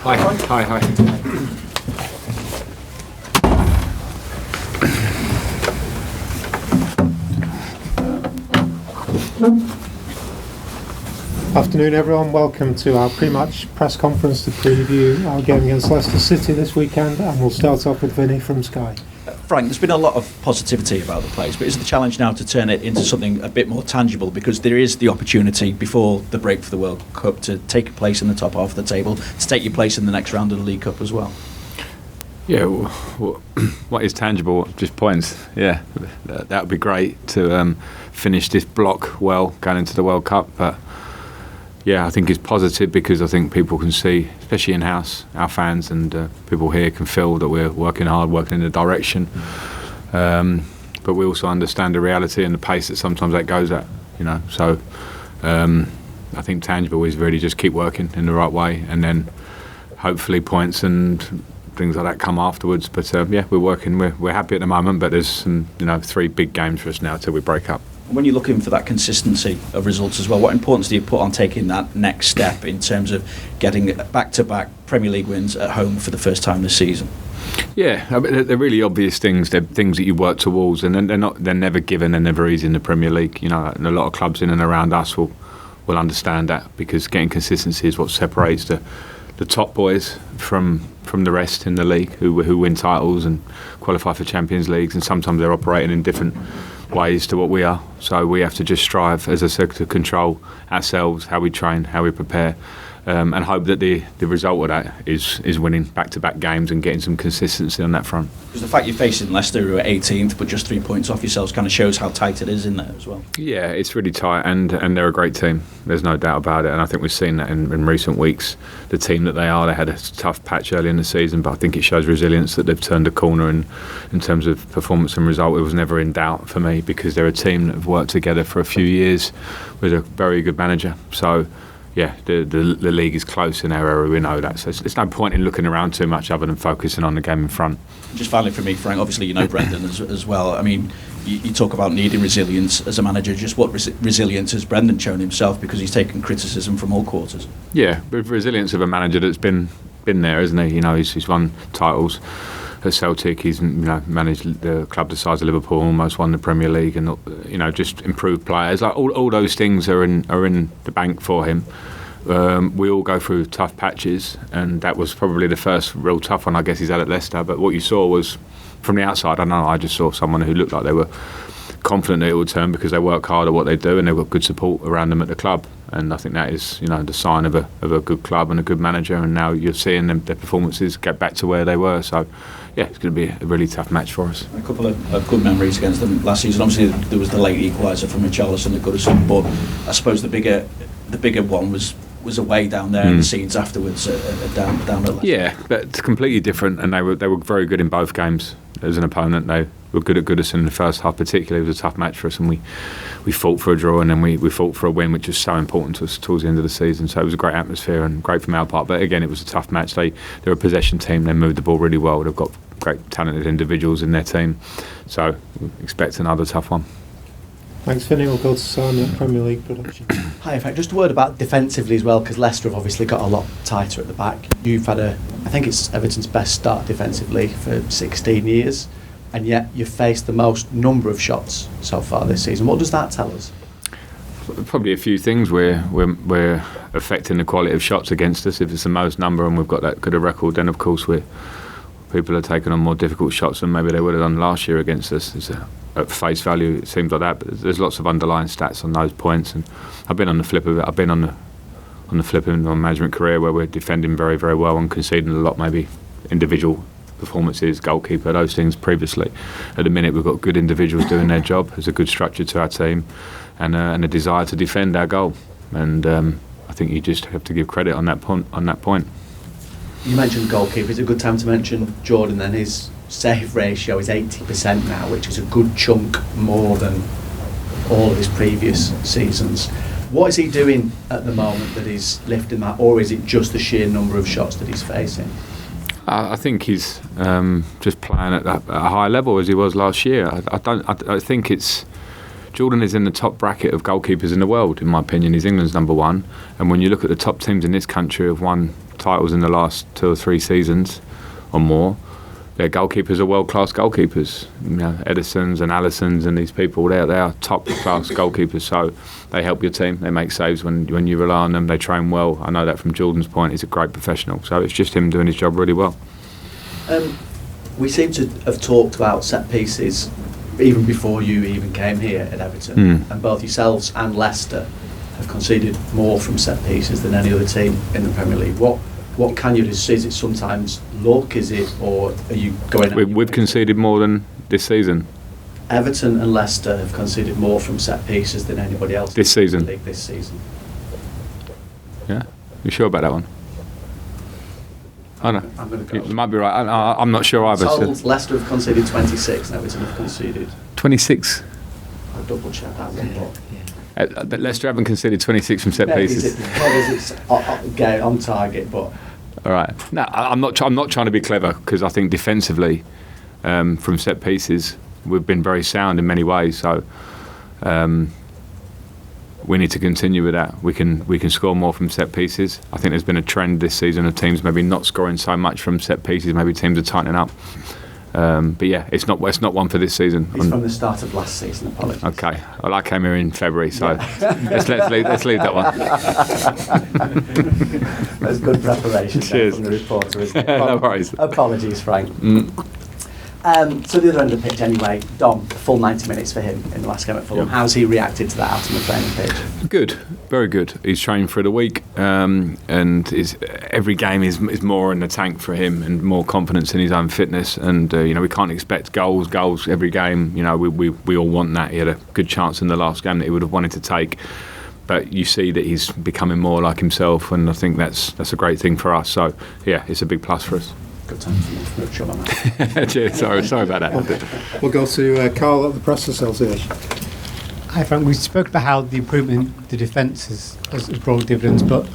Hi. Afternoon everyone, welcome to our pre-match press conference to preview our game against Leicester City this weekend, and we'll start off with Vinny from Sky. Frank, there's been a lot of positivity about the place, but is the challenge now to turn it into something a bit more tangible, because there is the opportunity before the break for the World Cup to take your place in the top half of the table, to take your place in the next round of the League Cup as well? Yeah, what is tangible? Just points. Yeah, that would be great to finish this block well going into the World Cup. But yeah, I think it's positive because I think people can see, especially in-house, our fans and people here can feel that we're working hard, working in the direction. But we also understand the reality and the pace that sometimes that goes at, you know. So I think tangible is really just keep working in the right way, and then hopefully points and things like that come afterwards. But yeah, we're working. We're happy at the moment, but there's some, 3 big games for us now till we break up. When you're looking for that consistency of results as well, what importance do you put on taking that next step in terms of getting back-to-back Premier League wins at home for the first time this season? Yeah, I mean, they're really obvious things. They're things that you work towards, and they're never given and never easy in the Premier League. You know, and a lot of clubs in and around us will understand that, because getting consistency is what separates the top boys from the rest in the league who win titles and qualify for Champions Leagues, and sometimes they're operating in different ways to what we are. So we have to just strive, as I said, to control ourselves, how we train, how we prepare, and hope that the result of that is winning back-to-back games and getting some consistency on that front. Because the fact you're facing Leicester, who are 18th but just 3 points off yourselves, kind of shows how tight it is in there as well. Yeah, it's really tight, and they're a great team. There's no doubt about it, and I think we've seen that in recent weeks. The team that they had a tough patch early in the season, but I think it shows resilience that they've turned a corner in terms of performance and result. It was never in doubt for me, because they're a team that have worked together for a few years with a very good manager. So yeah, the league is close in our area, we know that. So there's no point in looking around too much other than focusing on the game in front. Just finally for me, Frank, obviously you know Brendan as well. I mean, you talk about needing resilience as a manager. Just what resilience has Brendan shown himself, because he's taken criticism from all quarters? Yeah, with resilience of a manager that's been there, isn't he? You know, he's won titles at Celtic. He's managed the club the size of Liverpool, almost won the Premier League, and just improved players. Like all those things are in the bank for him. We all go through tough patches, and that was probably the first real tough one I guess he's had at Leicester. But what you saw was, from the outside, I don't know, I just saw someone who looked like they were confident that it would turn, because they work hard at what they do and they've got good support around them at the club. And I think that is, the sign of a good club and a good manager. And now you're seeing their performances get back to where they were. So yeah, it's going to be a really tough match for us. A couple of good memories against them last season. Obviously there was the late equaliser from Richarlison at Goodison, but I suppose the bigger one was away down there, and the scenes afterwards down at Leicester. Yeah, but it's completely different, and they were very good in both games as an opponent. They were good at Goodison in the first half particularly. It was a tough match for us, and we fought for a draw, and then we fought for a win, which was so important to us towards the end of the season. So it was a great atmosphere and great from our part, but again, it was a tough match. They're a possession team. They moved the ball really well. They've got great talented individuals in their team, so we expect another tough one. Thanks, Vinny. We'll go to Simon at Premier League production. Hi, in fact, just a word about defensively as well, because Leicester have obviously got a lot tighter at the back. You've had I think it's Everton's best start defensively for 16 years, and yet you've faced the most number of shots so far this season. What does that tell us? Probably a few things. We're affecting the quality of shots against us. If it's the most number and we've got that good a record, then of course people are taking on more difficult shots than maybe they would have done last year against us. At face value, it seems like that, but there's lots of underlying stats on those points. And I've been on the flip of it. I've been on the flip in my management career where we're defending very, very well and conceding a lot, maybe individual performances, goalkeeper, those things previously. At the minute, we've got good individuals doing their job. There's a good structure to our team, and a desire to defend our goal. And I think you just have to give credit on that point. You mentioned goalkeeper. It's a good time to mention Jordan then. His save ratio is 80% now, which is a good chunk more than all of his previous seasons. What is he doing at the moment that he's lifting that, or is it just the sheer number of shots that he's facing? I think he's just playing at a high level as he was last year. I think it's Jordan is in the top bracket of goalkeepers in the world, in my opinion. He's England's number one. And when you look at the top teams in this country who've won titles in the last 2 or 3 seasons or more, their goalkeepers are world-class goalkeepers. Edison's and Allison's and these people, they are top-class goalkeepers. So they help your team. They make saves when you rely on them. They train well. I know that from Jordan's point. He's a great professional. So it's just him doing his job really well. We seem to have talked about set pieces even before you even came here at Everton, and both yourselves and Leicester have conceded more from set pieces than any other team in the Premier League. What can you do? Is it sometimes luck? Is it, or are you going? We've conceded more than this season. Everton and Leicester have conceded more from set pieces than anybody else this season. In the league this season. Yeah, you sure about that one? I don't know. I'm going to go. You might be right. I'm not sure either. Told Leicester have conceded 26 and Everton have conceded 26. I'll double check that one. But Leicester haven't conceded 26 from set pieces. It's on target, but all right. No, I'm not trying to be clever, because I think defensively, from set pieces, we've been very sound in many ways. So we need to continue with that. We can score more from set pieces. I think there's been a trend this season of teams maybe not scoring so much from set pieces. Maybe teams are tightening up. But yeah, it's not one for this season. It's from the start of last season. Apologies. Okay, well, I came here in February, so let's leave that one. That's good preparation. Cheers. From the reporter, isn't it? No worries. Apologies, Frank. So the other end of the pitch, anyway. Dom, full 90 minutes for him in the last game at Fulham. Yep. How's he reacted to that out on the training pitch? Good, very good. He's trained through the week, and every game is more in the tank for him, and more confidence in his own fitness. And we can't expect goals every game. We all want that. He had a good chance in the last game that he would have wanted to take, but you see that he's becoming more like himself, and I think that's a great thing for us. So yeah, it's a big plus for us. Good time for me. Sure, man. Cheers. Sorry about that. We'll go to Carl at the Press Association. Hi Frank, we spoke about how the improvement, the defence has brought dividends, but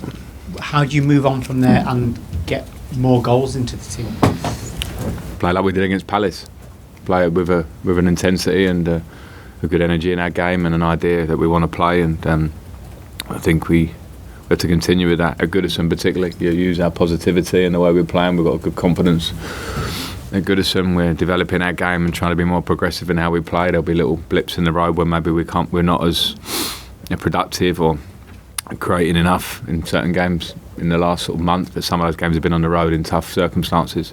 how do you move on from there and get more goals into the team? Play like we did against Palace. Play with an intensity and a good energy in our game, and an idea that we want to play. And I think we have to continue with that at Goodison, particularly. Use our positivity and the way we're playing. We've got good confidence at Goodison. We're developing our game and trying to be more progressive in how we play. There'll be little blips in the road where maybe we're not as productive or creating enough in certain games in the last sort of month, but some of those games have been on the road in tough circumstances.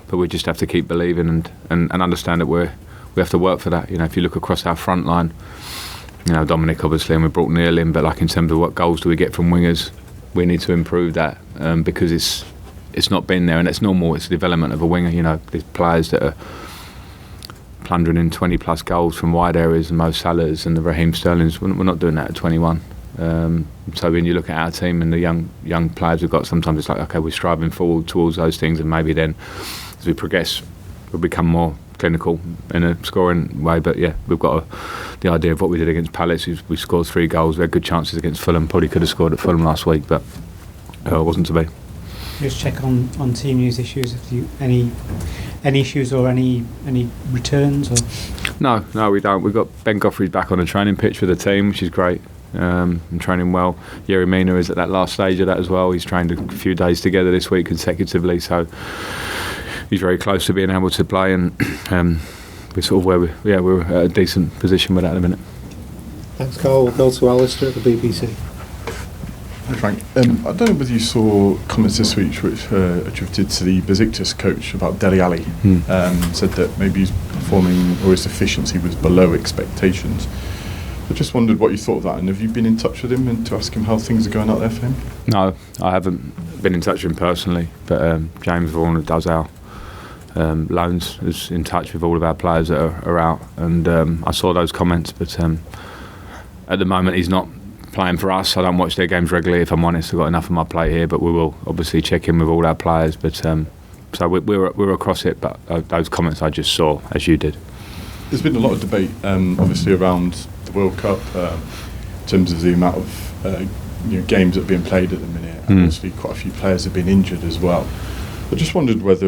But we just have to keep believing and understand that we have to work for that. If you look across our front line, Dominic obviously, and we brought Neil in, but like in terms of what goals do we get from wingers, we need to improve that, because it's not been there, and it's normal. It's the development of a winger. These players that are plundering in 20 plus goals from wide areas, and Mo Salahs and the Raheem Sterlings, we're not doing that at 21. So when you look at our team and the young players we've got, sometimes it's like, okay, we're striving forward towards those things, and maybe then as we progress we'll become more clinical in a scoring way. But yeah, we've got the idea of what we did against Palace. We scored 3 goals. We had good chances against Fulham. Probably could have scored at Fulham last week, but it wasn't to be. Just check on team news issues. If you any issues or any returns or? No, we don't. We've got Ben Goffrey's back on the training pitch with the team, which is great. And training well. Yerry Mina is at that last stage of that as well. He's trained a few days together this week consecutively, so he's very close to being able to play, and we're sort of where we're at a decent position with that in a minute. Thanks, Carl. We'll go to Alistair at the BBC. Hi Frank. I don't know whether you saw comments this week which attributed to the Besiktas coach about Dele Alli. Said that maybe his performing or his efficiency was below expectations. I just wondered what you thought of that, and have you been in touch with him and to ask him how things are going out there for him? No, I haven't been in touch with him personally, but James Vaughan, who does our loans, is in touch with all of our players that are out, and I saw those comments, but at the moment he's not playing for us. I don't watch their games regularly, if I'm honest. I've got enough on my plate here, but we will obviously check in with all our players. But so we're across it, but those comments I just saw, as you did. There's been a lot of debate, obviously, around the World Cup in terms of the amount of games that are being played at the minute, and obviously quite a few players have been injured as well. I just wondered whether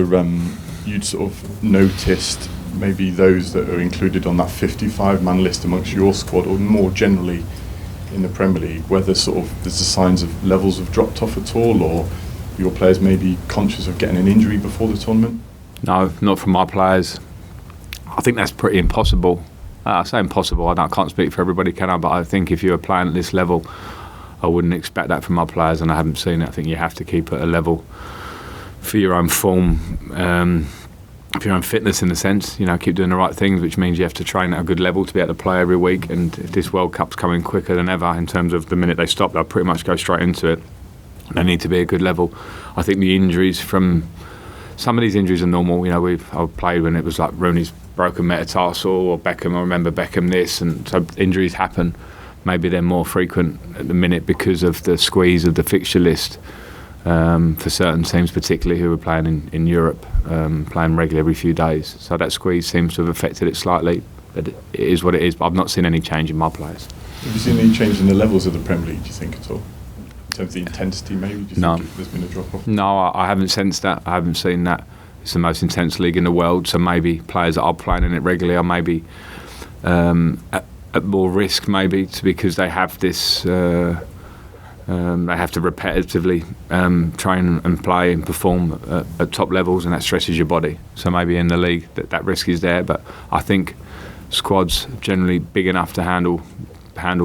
you'd sort of noticed maybe those that are included on that 55-man list amongst your squad, or more generally in the Premier League, whether sort of there's the signs of levels have dropped off at all, or your players may be conscious of getting an injury before the tournament? No, not from my players. I think that's pretty impossible. I say impossible, I can't speak for everybody, can I? But I think if you were playing at this level, I wouldn't expect that from my players, and I haven't seen it. I think you have to keep at a level for your own form, for your own fitness in a sense. Keep doing the right things, which means you have to train at a good level to be able to play every week. And if this World Cup's coming quicker than ever in terms of the minute they stop, they'll pretty much go straight into it. They need to be a good level. I think the injuries some of these injuries are normal. I've played when it was like Rooney's broken metatarsal, or Beckham. I remember Beckham this, and so injuries happen. Maybe they're more frequent at the minute because of the squeeze of the fixture list for certain teams, particularly who are playing in Europe, playing regularly every few days. So that squeeze seems to have affected it slightly, but it is what it is. But I've not seen any change in my players. Have you seen any change in the levels of the Premier League, do you think, at all? In terms of the intensity, maybe? Do you think there's been a drop-off? No, I haven't sensed that. I haven't seen that. It's the most intense league in the world, so maybe players that are playing in it regularly are maybe at more risk, maybe, because they have this. They have to repetitively train and play and perform at top levels, and that stresses your body. So maybe in the league that risk is there, but I think squads generally big enough to handle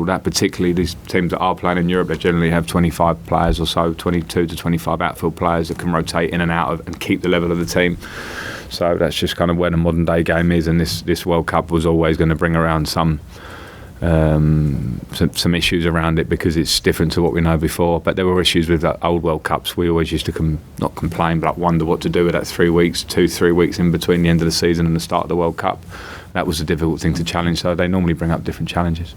that, particularly these teams that are playing in Europe. They generally have 25 players or so, 22 to 25 outfield players that can rotate in and out of and keep the level of the team. So that's just kind of where the modern day game is, and this World Cup was always going to bring around some issues around it, because it's different to what we know before. But there were issues with that old World Cups. We always used to not complain, but wonder what to do with that 3 weeks, 3 weeks in between the end of the season and the start of the World Cup. That was a difficult thing to challenge, so they normally bring up different challenges.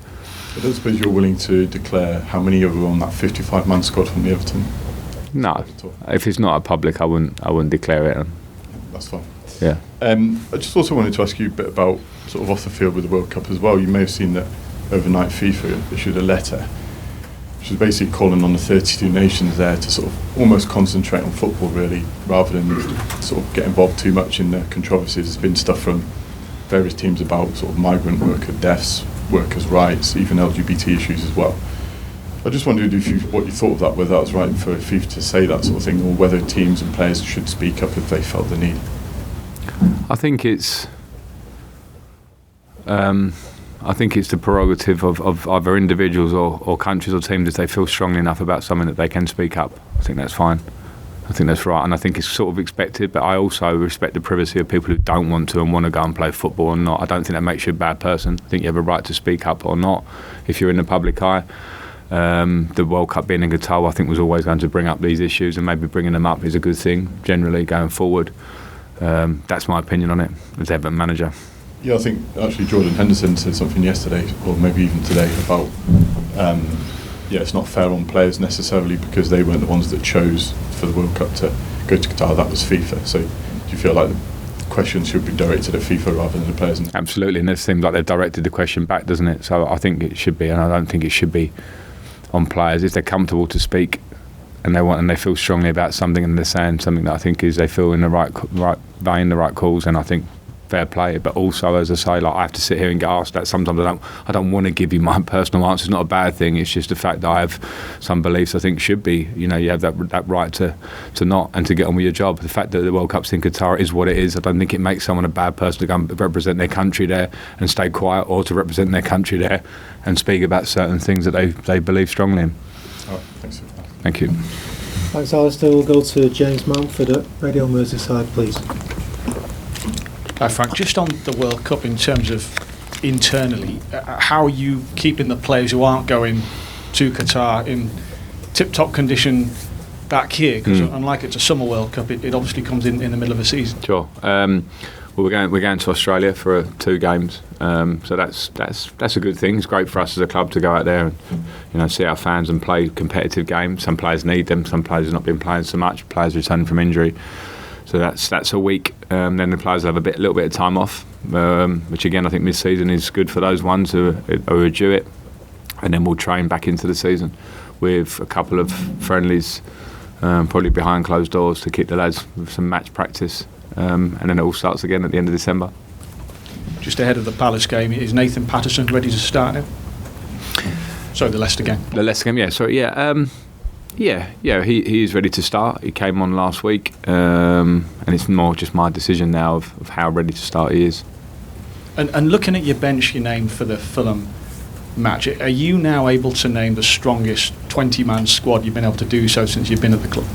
I don't suppose you're willing to declare how many of you are on that 55-man squad from the Everton? No, if it's not a public, I wouldn't declare it. That's fine. Yeah. I just also wanted to ask you a bit about sort of off the field with the World Cup as well. You may have seen that overnight FIFA issued a letter, which was basically calling on the 32 nations there to sort of almost concentrate on football, really, rather than sort of get involved too much in the controversies. There's been stuff from various teams about sort of migrant worker deaths, workers' rights, even LGBT issues as well. I just wondered what you thought of that, whether that was right for FIFA to say that sort of thing, or whether teams and players should speak up if they felt the need. I think it's the prerogative of either individuals or countries or teams if they feel strongly enough about something that they can speak up. I think that's fine. I think that's right, and I think it's sort of expected, but I also respect the privacy of people who don't want to and want to go and play football or not. I don't think that makes you a bad person. I think you have a right to speak up or not if you're in the public eye. The World Cup being in Qatar, I think, was always going to bring up these issues, and maybe bringing them up is a good thing generally going forward. That's my opinion on it as Everton manager. Yeah, I think actually Jordan Henderson said something yesterday, or maybe even today, about it's not fair on players necessarily because they weren't the ones that chose for the World Cup to go to Qatar. That was FIFA. So do you feel like the questions should be directed at FIFA rather than the players? Absolutely, and it seems like they've directed the question back, doesn't it? So I think it should be, and I don't think it should be on players if they're comfortable to speak and they feel strongly about something and they're saying something that I think is they feel in the right vein, the right cause, and I think fair play. But also, as I say, like I have to sit here and get asked that sometimes. I don't want to give you my personal answer. It's not a bad thing. It's just the fact that I have some beliefs I think should be. You have that right to not and to get on with your job. The fact that the World Cup's in Qatar is what it is. I don't think it makes someone a bad person to go and represent their country there and stay quiet, or to represent their country there and speak about certain things that they believe strongly in. All right, thanks. Thank you. Thanks, Alistair. We'll go to James Mountford at Radio Merseyside, please. Hi Frank, just on the World Cup in terms of internally, how are you keeping the players who aren't going to Qatar in tip-top condition back here? Because unlike it's a summer World Cup, it obviously comes in the middle of a season. Sure. We're going to Australia for 2 games, so that's a good thing. It's great for us as a club to go out there and see our fans and play competitive games. Some players need them. Some players have not been playing so much. Players returning from injury. So that's a week. Then the players have a little bit of time off, which again I think this season is good for those ones who are due it. And then we'll train back into the season with a couple of friendlies, probably behind closed doors to keep the lads with some match practice, and then it all starts again at the end of December. just ahead of the Palace game. Is Nathan Patterson ready to start now? Sorry, the Leicester game. The Leicester game, yeah. Sorry, yeah. He is ready to start. He came on last week, and it's more just my decision now of how ready to start he is. And looking at your bench you named for the Fulham match, are you now able to name the strongest 20-man squad you've been able to do so since you've been at the club?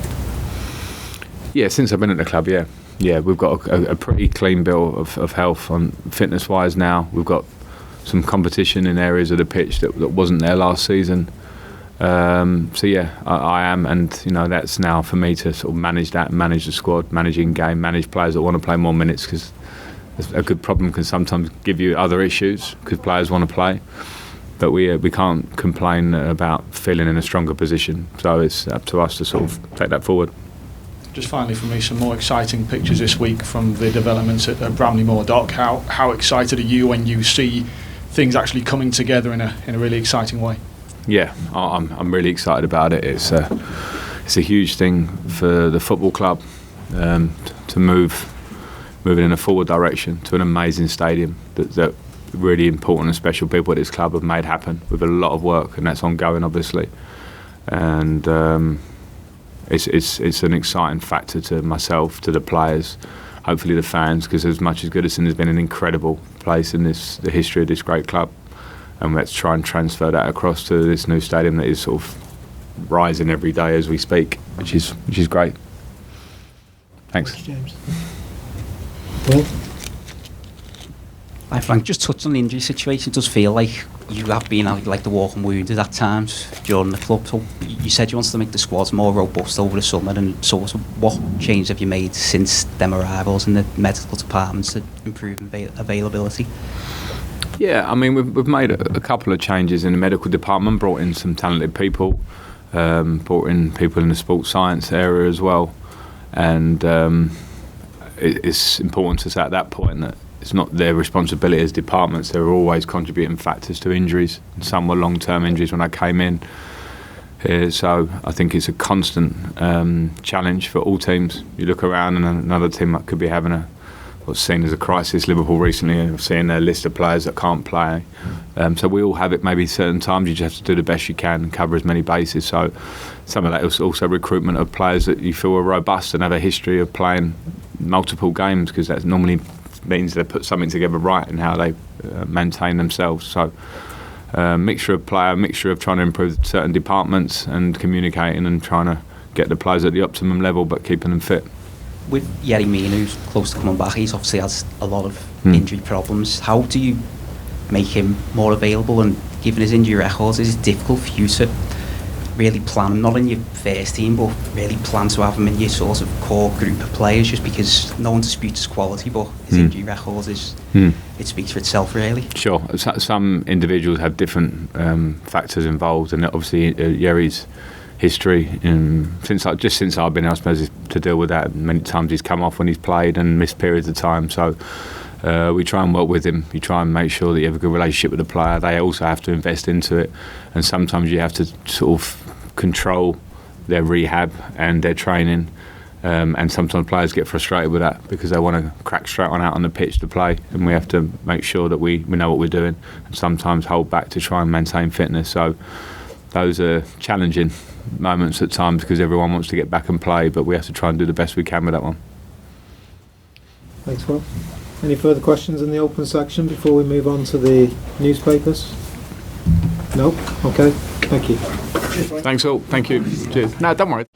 Yeah, since I've been at the club, yeah. Yeah, we've got a pretty clean bill of health on fitness-wise now. We've got some competition in areas of the pitch that wasn't there last season. So yeah, I am, and that's now for me to sort of manage the squad, manage in-game, manage players that want to play more minutes, because a good problem can sometimes give you other issues because players want to play. But we can't complain about feeling in a stronger position. So it's up to us to sort of take that forward. Just finally for me, some more exciting pictures this week from the developments at Bramley Moor Dock. How excited are you when you see things actually coming together in a really exciting way? Yeah, I'm really excited about it. It's a huge thing for the football club to move in a forward direction to an amazing stadium that really important and special people at this club have made happen with a lot of work, and that's ongoing, obviously. And it's an exciting factor to myself, to the players, hopefully the fans, because as much as Goodison has been an incredible place in the history of this great club, and let's try and transfer that across to this new stadium that is sort of rising every day as we speak, which is great. Thanks. James. Well, Hi Frank, just touched on the injury situation. It does feel like you have been like the walking wounded at times during the club. So you said you wanted to make the squads more robust over the summer, and sort of what change have you made since them arrivals in the medical departments to improve availability? Yeah, I mean we've made a couple of changes in the medical department, brought in some talented people, brought in people in the sports science area as well, and it's important to say at that point that it's not their responsibility as departments. They're always contributing factors to injuries. Some were long-term injuries when I came in. So I think it's a constant challenge for all teams. You look around and another team that could be having what's seen as a crisis. Liverpool recently have seen a list of players that can't play. So we all have it maybe certain times. You just have to do the best you can and cover as many bases. So some of that is also recruitment of players that you feel are robust and have a history of playing multiple games, because that normally means they put something together right in how they maintain themselves. So mixture of player, mixture of trying to improve certain departments and communicating and trying to get the players at the optimum level but keeping them fit. With Yerry Mina, who's close to coming back, he's obviously has a lot of injury problems. How do you make him more available? And given his injury records, is it difficult for you to really plan, not in your first team, but really plan to have him in your sort of core group of players, just because no one disputes his quality, but his injury records it speaks for itself, really? Sure. Some individuals have different factors involved, and obviously Yerry's history, since I've been able to deal with that, many times he's come off when he's played and missed periods of time. So we try and work with him. You try and make sure that you have a good relationship with the player. They also have to invest into it, and sometimes you have to sort of control their rehab and their training, and sometimes players get frustrated with that because they want to crack straight on out on the pitch to play, and we have to make sure that we know what we're doing, and sometimes hold back to try and maintain fitness. So those are challenging moments at times because everyone wants to get back and play, but we have to try and do the best we can with that one. Thanks, Will. Any further questions in the open section before we move on to the newspapers? No? Okay. Thank you. Thanks all. Thank you. Cheers. No, don't worry.